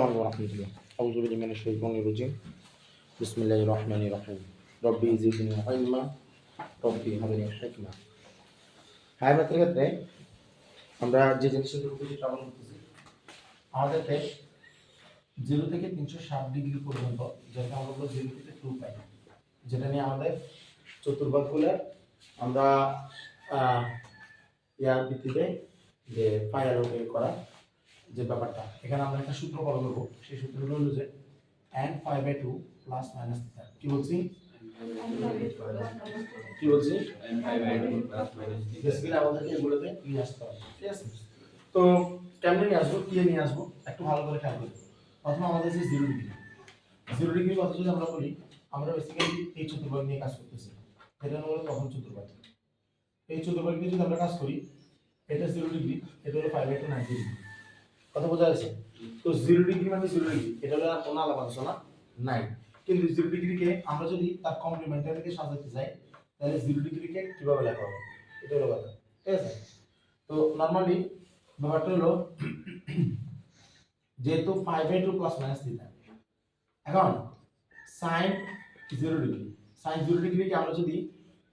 আলাইকুম ওয়া রাহমাতুল্লাহ। আউযু বিল্লাহি মিনাশ শাইতানির রাজিম। বিসমিল্লাহির রহমানির রহিম। রব্বি জিদনি ইলমা, রব্বি হাবলি হিকমা। হায়ার ম্যাথের ক্ষেত্রে আমরা যে জিনিসের উপর যে ট্রাভেল করতেছি, আমাদেরকে 0 থেকে 360 ডিগ্রি পর্যন্ত, যেটা আমরা বলবো 0 থেকে 2 পাই, যেটা নিয়ে আমাদের চতুর্ভাগগুলোর আমরা ইয়ার ভিত্তিতে যে ফাইনাল করা যে ব্যাপারটা, এখানে আমরা একটা সূত্র ফলো করবো। সেই সূত্রটা হলো যে n π/2 প্লাস মাইনাস থিটা। কি বলছি n π/2 plus minus theta. Basically আমাদেরকে এগুলোতে নিয়ে আসতে হবে, ঠিক আছে? তো কেমনে নিয়ে আসবো, কি নিয়ে আসবো, একটু ভালো করে খেয়াল করবো। প্রথমে আমাদের যে 0 ডিগ্রি কথা যদি আমরা বলি, আমরা বেসিক্যালি এই চতুর্ভাগ নিয়ে কাজ করতেছি। এটা হলো প্রথম চতুর্ভাগ। এই চতুর্ভাগ নিয়ে যদি আমরা কাজ করি, এটা 0 ডিগ্রি, এটা হলো π/2 90 ডিগ্রি। কথা বোঝা যাচ্ছে? তো 0 ডিগ্রি মানে 0 ডিগ্রি, এটা হলো কোনো আলাদা আলোচনা নাই। কিন্তু 0 ডিগ্রিকে আমরা যদি তার কমপ্লিমেন্টারিতে সাজাতে চাই, তাহলে 0 ডিগ্রিকে কিভাবে লেখা হবে, এটা হলো কথা, ঠিক আছে? তো নরমালি ব্যাপারটা হলো যেহেতু π/2 প্লাস মাইনাস থিটা, এখন sin 0 ডিগ্রি, sin 0 ডিগ্রিকে আমরা যদি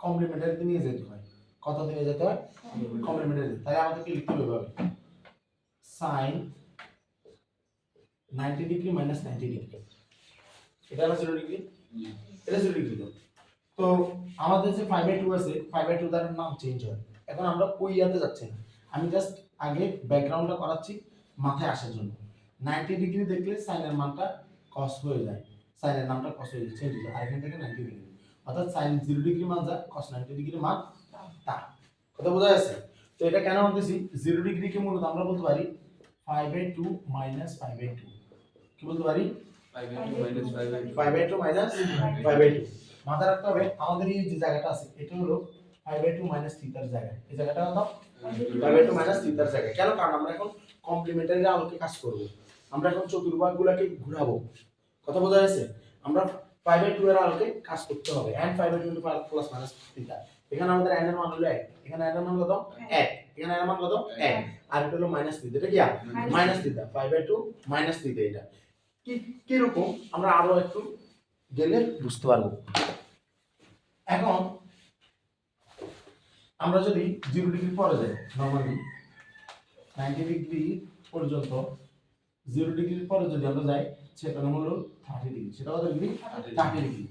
কমপ্লিমেন্টারিতে নিয়ে যেতে হয়, কত নিয়ে যেতে হয়, কমপ্লিমেন্টারি, তাহলে আমাদেরকে লিখতে হবে sin 90 ডিগ্রি মাইনাস 90 ডিগ্রি। এটা হলো 0 ডিগ্রি, এটা 0 ডিগ্রি। তো আমাদের যে π/2 আছে, π/2 তার নাম চেঞ্জ হয়। এখন আমরা ওই ইয়াতে যাচ্ছি না, আমি জাস্ট আগে ব্যাকগ্রাউন্ডটা করাচ্ছি মাথায় আসার জন্য। 90 ডিগ্রি দেখলে sin এর মানটা cos হয়ে যায়, sin এর নামটা cos হয়ে যায়, চেঞ্জ হয়ে যায়। আর এখান থেকে 90 ডিগ্রি, অর্থাৎ sin 0 ডিগ্রি মান যা, cos 90 ডিগ্রি মান তা। কথা বোঝা যাচ্ছে? তো এটা কেন বলতেছি, 0 ডিগ্রিকে মূলত আমরা বলতে পারি π/2 মাইনাস π/2। কি বলতে পারি? π/2 মাইনাস π/2। মাথা রাখতে হবে আমাদের এই যে জায়গাটা আছে, এটা হলো π/2 মাইনাস থিটার জায়গা। এই জায়গাটা কত? π/2 মাইনাস থিটার জায়গা। কেন? কারণ আমরা এখন কমপ্লিমেন্টারি আলোকে কাজ করব, আমরা এখন চতুর্ভাগগুলোকে ঘোরাবো। কথা বোঝা যাচ্ছে? আমরা π/2 এর আলোকে কাজ করতে হবে, n π/2 প্লাস মাইনাস থিটা। এখানে আমাদের n এর মান হলো 1, এখানে n এর মান কত? 1, এখানে n এর মান কত? 1, আর এটা হলো মাইনাস থিটা। এটা কি মাইনাস থিটা, π/2 মাইনাস থিটা। এটা কি রকম আমরা আরো একটু গেলে বুঝতে পারবো। এখন আমরা যদি 0 ডিগ্রি পরে যাই, নরমালি 90 ডিগ্রি পর্যন্ত, 0 ডিগ্রির পরে যদি আমরা যাই, সেটা নাম হলো 30 ডিগ্রি। সেটা কত ডিগ্রি? 30 ডিগ্রি।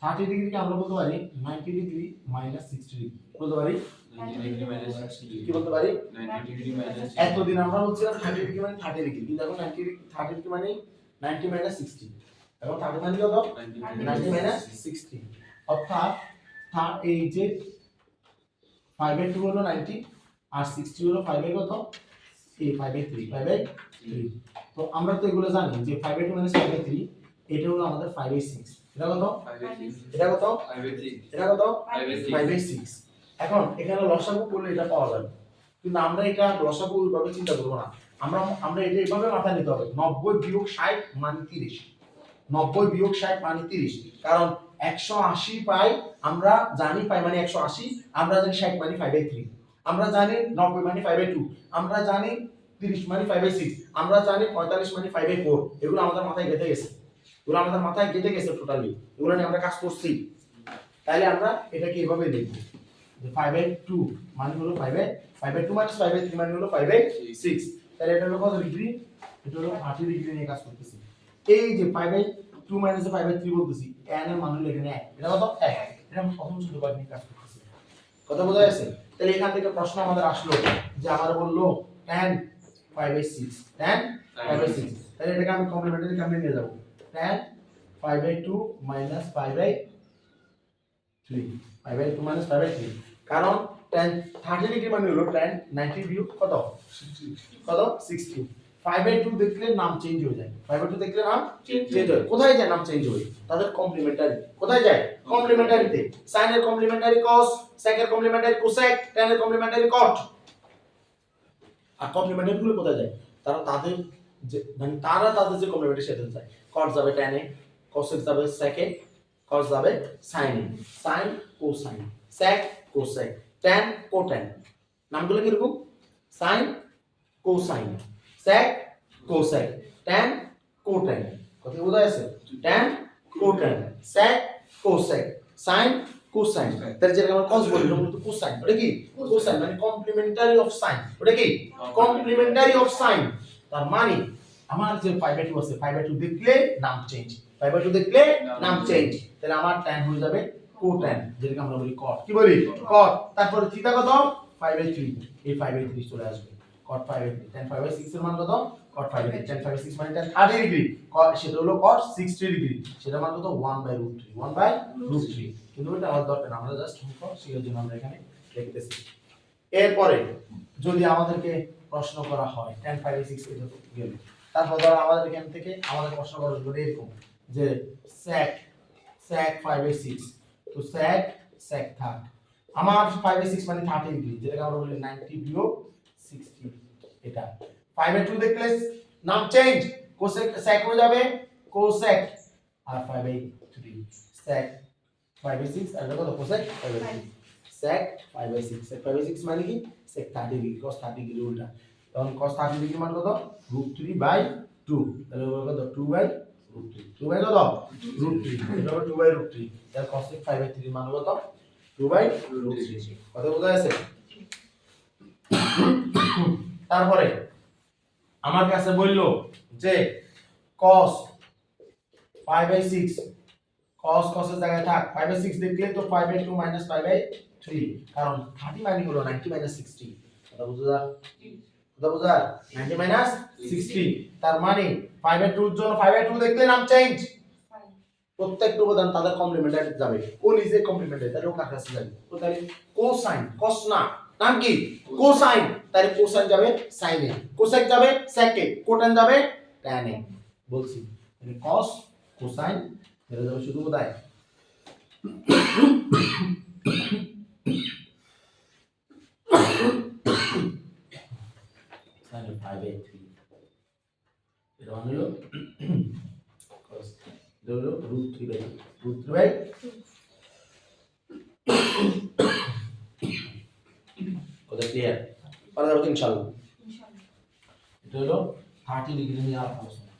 30 ডিগ্রিকে আমরা বলতে পারি 90 ডিগ্রি মাইনাস 60 ডিগ্রি। বলতে পারি 90 ডিগ্রি মাইনাস 60 ডিগ্রি। কি বলতে পারি? 90 ডিগ্রি মাইনাস। এতদিন আমরা বলছিলাম 30 ডিগ্রি মানে 30 ডিগ্রি, কিন্তু এখন 30 ডিগ্রি মানে 90 মাইনাস 60। এখন 30 মানে কত? 90 মাইনাস 60। অর্থাৎ এই যে 5/2 হলো 90, আর 60 হলো 5/, কত? এই 5/3, 5/3। তো আমরা তো এগুলো জানি যে 5/2 মাইনাস 5/3, এটা হলো আমাদের 5/6। এটা কত? 5/6। এটা কত? 5/6। এটা কত? 5/6। 5/6। এখন এখানে লসাগু করলে এটা পাওয়া যাবে, কিন্তু আমরা এটা লসাগু ওইভাবে চিন্তা করব না। আমরা এটা এইভাবে মাথায় নিতে হবে, 90 বিয়োগ 60 মানে 30। 90 বিয়োগ 60 মানে 30। কারণ 180 পাই, আমরা জানি পাই মানে 180, আমরা জানি 60 মানে 5/3, আমরা জানি 90 মানে 5/2, আমরা জানি 30 মানে 5/6, আমরা জানি 45 মানে 5/4। এগুলো আমাদের মাথায় গেঁথে গেছে, টোটালি এগুলো নিয়ে আমরা কাজ করছি। তাইলে আমরা এটাকে এভাবে লিখব যে 5/2 মানে হলো 5/2 মাইনাস 5/3 মানে হলো 5/6। তাহলে এটা হলো কত ডিগ্রি? এটা হলো 30 ডিগ্রি নিয়ে কাজ করতেছি। এই যে 5/2 মাইনাস 5/3 বলতেছি, n এর মান হলো এখানে 1। এটা কত? 1। এটা আমরা প্রথম চতুর্ভাগ নিয়ে কাজ করতেছি। কথা বোঝা যাচ্ছে? তাহলে এখান থেকে প্রশ্ন আমাদের আসলো যে আমার বললো tan 5/6, tan 5/6। তাহলে এটাকে আমি কমপ্লিমেন্টারি কেমনে নিয়ে যাব? tan 5/2 minus 5/3, 5/2 minus 5/3। কারণ tan 30 ডিগ্রি মানে হলো tan 90 বিয়োগ কত? 60। 5/2 দেখলে নাম চেঞ্জ হয়ে যায়, 5/2 দেখলে নাম চেঞ্জ হয়। কোথায় যায় নাম চেঞ্জ হয়ে? তাদের কমপ্লিমেন্টারি। কোথায় যায়? কমপ্লিমেন্টারিতে। sin এর কমপ্লিমেন্টারি cos, sec এর কমপ্লিমেন্টারি cosec, tan এর কমপ্লিমেন্টারি cot। আর কমপ্লিমেন্টারি গুলো কোথায় যায়? তাদের যে মানে তাদের যে কমপ্লিমেন্টারি সেটা যায়, cot যাবে tan এ, cosec যাবে sec এ, cos যাবে sin এ, sin cosine, sec cosec, tan cotan। নামগুলো কি রকম? sin cosine, sec cosec, tan কোট্যান কত বোঝা আছে tan কোট্যান sec cosec sin cosine তার যেটা আমরা cos বলি ওটা কিন্তু cosine ওটা কি cosine মানে কমপ্লিমেন্টারি অফ sin ওটা কি কমপ্লিমেন্টারি অফ sin তার মানে আমার যে 5/2 আছে 5/2 দেখলে নাম চেঞ্জ 5/2 দেখলে নাম চেঞ্জ তাহলে আমার tan হয়ে যাবে কোট্যান যেটাকে আমরা বলি cot কি বলি cot তারপরে থিটা কত 5/3 এই 5/3 চলে আসবে cot 5/3 tan 5/6 এর মান কত cot 5/3 tan 5/6 মানে tan 30 ডিগ্রি সেটা হলো cot 60 ডিগ্রি সেটা মান কত 1/√3 1/√3 কিন্তু এটা আমাদের দরকার না আমরা জাস্ট অঙ্ক শিখার জন্য আমরা এখানে লিখতেছি এরপরে যদি আমাদেরকে প্রশ্ন করা হয় tan 5/6 এর যত গেল তারপর ধরো আমাদের এখান থেকে আমাদের প্রশ্ন করা হলো এরকম যে sec 5/6 তো sec থাক আমার 5/6 মানে 30 ডিগ্রি যেটাকে আমরা বলি 90 বিয়োগ 60 এটা 5/2 দেখলে নাম চেঞ্জ cosec sec হয়ে যাবে cosec আর 5/3 sec 5/6 আর দেখো cosec 5/3 sec 5/6 sec 5/6 মানে কি sec 30 ডিগ্রি cos 30 ডিগ্রি উল্টা তখন cos 30 ডিগ্রি মান কত √3/2 তাহলে কত 2/√3 2/কত √3 এটা হলো 2/√3 তাহলে cos 5/3 মান কত 2/√3 কত বোঝা যাচ্ছে তারপরে আমার কাছে বললো যে cos 5/6 cos এর জায়গায় থাক 5/6 দেখলে তো 5/2 5/3 কারণ 30 মানে হলো 90 - 60 কথা বুঝা 90 - 60 তার মানে 5/2 এর জন্য 5/2 দেখলে নাম চেঞ্জ প্রত্যেকটা উপাদান তাদের কমপ্লিমেন্টারি যাবে কোন ইজ এ কমপ্লিমেন্টারি তাহলে কার কাছে যাবে তো তাহলে কোসাইন cos না নাম কি কোসাইন তাহলে কোসাইন যাবে সাইনে কোসেক যাবে সেকে কোটান যাবে ট্যানে বলছি মানে cos কোসাইন এরা যাবে শুধু কোথায় sin 5/3 এটা হলো cos হলো √3/2 কত ক্লিয়ার পারা যাবে তো ইনশাআল্লাহ এটা হলো 30 ডিগ্রি নিয়ে আলোচনা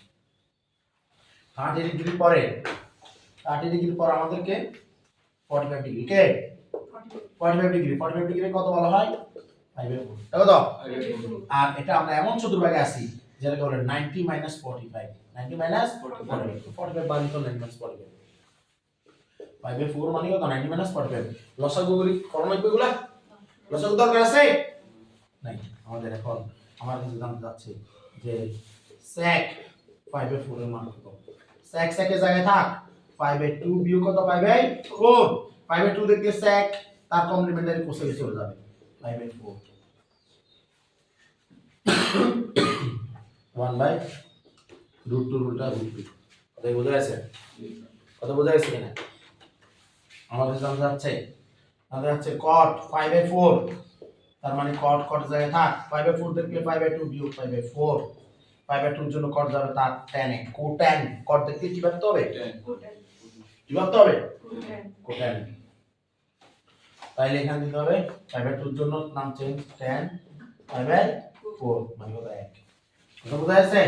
30 ডিগ্রি পরে 30 ডিগ্রি পর আমাদেরকে 45 ডিগ্রি কে 45 ডিগ্রি কত বলা হয় 5/4 দেখো তো আর এটা আমরা এমন চতুর্ভাগে আছি যেটাকে বলে 90 - 45 90 - 45 বাদ দিতে 90 - 45 5/4 মানে কত 90 - 45 লসাগু গুলি করণ এগুলা লসাগু দরকার আছে নাই আমাদের এখন আমার কাছে জানতে যাচ্ছে যে sec 5/4 এর মান কত sec এর জায়গায় থাক 5/2 বিয়োগ কত 5/4 5/2 দেখলে sec তার কমপ্লিমেন্টারি কোসেক চলে যাবে 5/4 1/√2 উল্টা √2 কথা বোঝা যাচ্ছে কিনা আমাদের জানতে যাচ্ছে cot 5/4 তার মানে cot জায়গায় থাক 5/4 দেখলে 5/2 বিয়োগ 5/4 5/2 এর জন্য cot যাবে তার tan এ কোট্যান cot দেখতে কি ভাবতে হবে কোট্যান তাইলে এখানে দিতে হবে 5/2 এর জন্য নাম চেঞ্জ tan 5/4 মানে কত 1 কথা বোঝা যাচ্ছে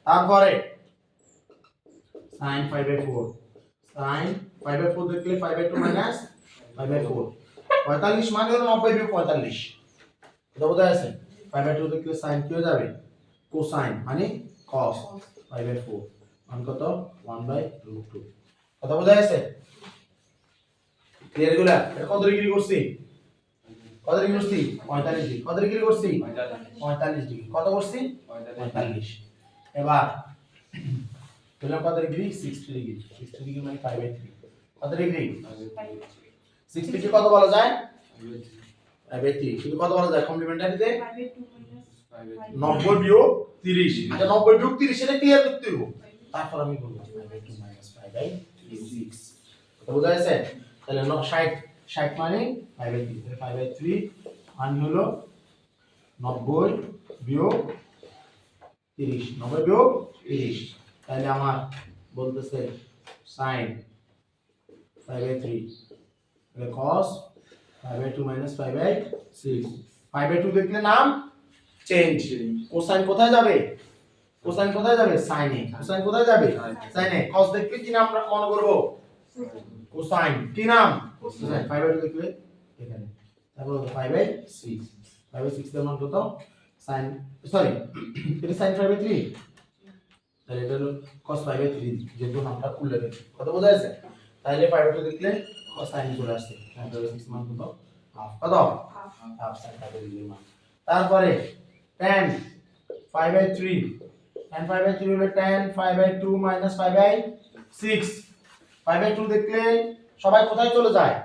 তারপরে sin 5/4 দেখলে 5/2 মাইনাস 5/4 45 মানে হলো 90 বিয়োগ 45 এটা বোঝা যাচ্ছে 5/2 দেখলে sin কি হয়ে যাবে কোসাইন মানে cos 5/4 মান কত 1/√2 কথা বোঝা যাচ্ছে ক্লিয়ার এগুলা এটা কত ডিগ্রি করছি 45 ডিগ্রি কত ডিগ্রি করছি 45 ডিগ্রি কত করছি 45 এবার পেলাম কত ডিগ্রি 60 ডিগ্রি মানে 5/3 কত ডিগ্রি 60 ডিগ্রি কত বলা যায় 5/3 কিন্তু কত বলা যায় কমপ্লিমেন্টারিতে 90 বিয়োগ 30 আচ্ছা 90 বিয়োগ 30 এটা ক্লিয়ার করতে হবে তারপর আমি বলবো 5/2 - 5/6 কত বোঝা যাচ্ছে তাহলে 60 মানে 5/3 তাহলে 5/3 মানে হলো 90 বিয়োগ 30 90 বিয়োগ 30 তাহলে আমার বলতেছে sin 5/3 তাহলে cos 5/2 - 5/6 5/2 দেখলে নাম চেঞ্জ কোসাইন কোথায় যাবে কোসাইন কোথায় যাবে সাইনে কোসাইন কোথায় যাবে সাইনে cos দেখলে কি নাম মনে করব কোসাইন কি নাম কোসাইন 5/2 দেখলে এখানে তারপর 5/6 5/6 এর মান কত sin সরি এটা sin 5/3 তাহলে এটা হলো cos 5/3 যেহেতু নামটা উল্লেখ আছে কত বোঝা যাচ্ছে তাহলে 5/2 দেখলে cos sin চলে আসছে 5/6 মান কত হাফ কত হাফ sin 5/3 মান তারপরে tan 5/3 tan 5/3 হলো tan 5/2 minus 5/6 5/2 দেখলে সবাই কোথায় চলে যায়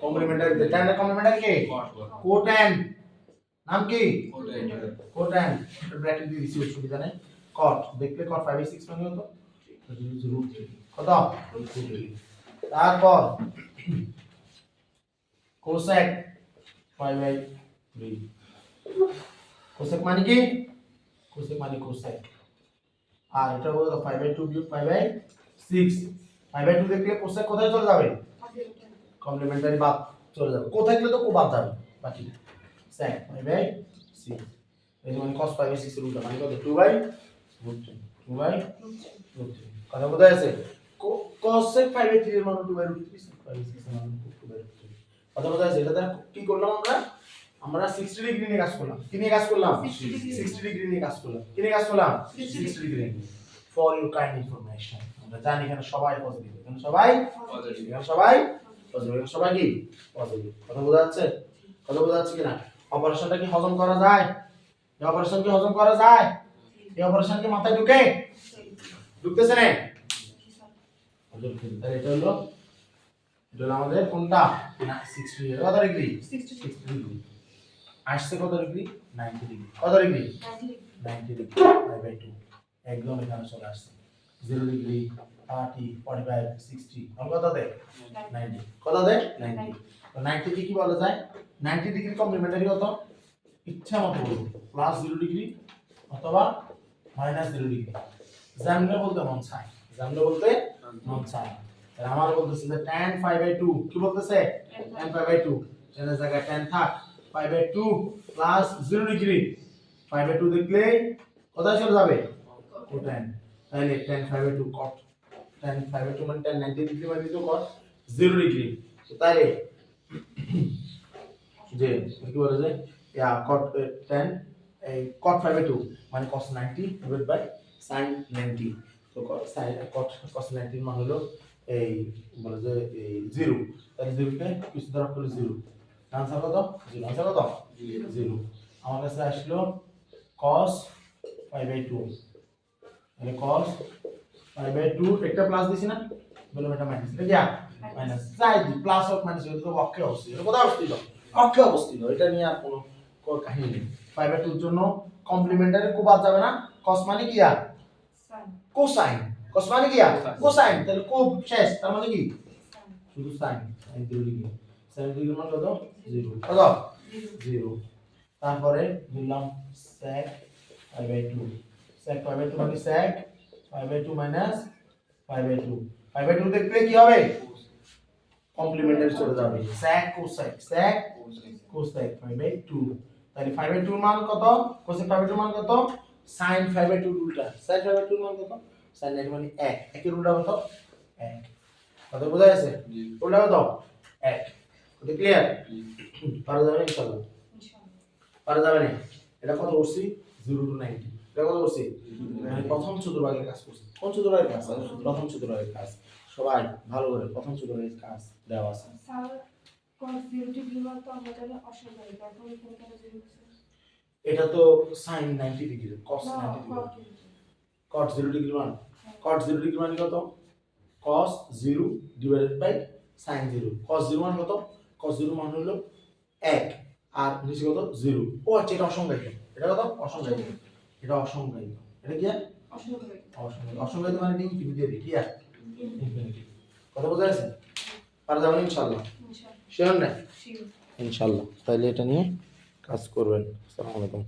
কমপ্লিমেন্টারি tan এর কমপ্লিমেন্টারি কে কোট্যান নাম কি কোট্যান ব্র্যাকেট দিয়ে দিছি অসুবিধা নেই cot দেখলে cot 5/6 মানে হতো √3 কত √3 তারপর cosec 5/3 cosec মানে কি cosec মানে cosec আর এটা হলো 5/2 বিয়োগ 5/6 5/2 দেখলে cosec কোথায় চলে যাবে কমপ্লিমেন্টারি বাদ চলে যাবে কোথায় গেলে তো কো বাদ যাবে বাকি sec 5/6 এই মানে cos 5/6 এর উল্টা মানে কত 2/√3 কথা বোঝা যাচ্ছে cosec 5/3 এর মান 2/√3 sec 5/6 এর মান 2/√3 কথা বোঝা যাচ্ছে এটা কি করলাম আমরা 60 ডিগ্রি নিয়ে কাজ করলাম কি নিয়ে কাজ করলাম 60 ডিগ্রি নিয়ে কাজ করলাম কি নিয়ে কাজ করলাম 60 degree for you kind information আমরা জানি এখানে সবাই পজিটিভ এখানে সবাই পজিটিভ এখানে সবাই পজিটিভ এখানে সবাই কি পজিটিভ কথা বোঝা যাচ্ছে কিনা অপারেশনটা কি হজম করা যায় এই অপারেশন কি হজম করা যায় এই অপারেশন কি মাথায় ঢুকতেছে না তাহলে এটা হলো আমাদের কোনটা 60 কত ডিগ্রি 60 ডিগ্রি আসছে কত ডিগ্রি 90 ডিগ্রি কত ডিগ্রি 90 ডিগ্রি 5/2 একদম এখানে চলে আসছে 0 ডিগ্রি 30 45 60 আর কততে 90 কততে 90 তো 90 কি বলা যায় 90 ডিগ্রি কমপ্লিমেন্টারি কত ইচ্ছা মতো বলুন প্লাস 0 ডিগ্রি অথবা মাইনাস 0 ডিগ্রি জানলে বলতে মন চায় তাহলে আমার বলতেছে যে tan 5/2 কি বলতেছে tan 5/2 tan এর জায়গায় tan থাক 5/2 প্লাস 0 ডিগ্রি 5/2 দেখলে কোথায় চলে যাবে কোট্যান তাহলে tan 5/2 cot tan 5/2 মানে tan 90 ডিগ্রি মানে তো cot 0 ডিগ্রি তো তাহলে যে কি বলা যায় ইয়া cot tan এই cot 5/2 মানে cos 90 divided by sin 90 তো cos 90 মান হলো এই বলা যায় এই 0 তাহলে 0 কে কিছু দ্বারা করলে 0 आंसर কত 0 आंसर কত 0 আমার কাছে আসলো cos 5/2 মানে cos 5/2 একটা প্লাস দিছি না বললাম এটা মাইনাস এটা কি মাইনাস যাই দি প্লাস অফ মাইনাস এটা তো অক্ষে অবস্থিত এটা কোথায় অবস্থিত অক্ষে অবস্থিত এটা নিয়ে আর কোনো কাহিনী নেই 5/2 এর জন্য কমপ্লিমেন্টারি কো বাদ যাবে না cos মানে কি কোসাইন cos মানে কি কোসাইন তাহলে কো শেষ তার মানে কি শুধু sine sin 0 degree sin degree মান কত 0 কত 0 তারপরে দিলাম sec 5/2 sec 5/2 মানে sec 5/2 minus 5/2 5/2 দেখলে কি হবে কমপ্লিমেন্টারি চলে যাবে sec cosec 5/2 তাহলে 5/2 এর মান কত cosec 5/2 এর মান কত sin 5/2 এর উল্টা sin 5/2 এর মান কত sin 90 মানে 1 এর উল্টা কত 1 কত বোঝা যাচ্ছে উল্টা কত 1 কত ক্লিয়ার পারা যাবে ইনশাআল্লাহ পারা যাবে না এটা কত করছি 0 to 90 এটা কত করছি মানে প্রথম চতুর্ভাগের কাজ করছি কোন চতুর্ভাগের কাজ প্রথম চতুর্ভাগের কাজ সবাই ভালো করে প্রথম চতুর্ভাগের কাজ দেওয়া আছে স্যার cos 0 ডিগ্রি মান তো আমাদের অসম্ভব এখন এখানে কেন 0 আছে এটা তো sin 90 degree cos 90 degree cot 0 degree মান cot 0 ডিগ্রি মানে কত cos 0 divided by sin 0 cos 0 মান কত cos 0 মান হলো 1 আর নিচে কত 0 ও আচ্ছা এটা অসংজ্ঞায়িত এটা কত অসংজ্ঞায়িত এটা অসংজ্ঞায়িত এটা কি অসংজ্ঞায়িত মানে ইনফিনিটি দিয়ে কি আর ইনফিনিটি কথা বোঝা যাচ্ছে পারা যাবে ইনশাআল্লাহ শিওর না ইনশাআল্লাহ তাহলে এটা নিয়ে কাজ করবেন আসসালামু আলাইকুম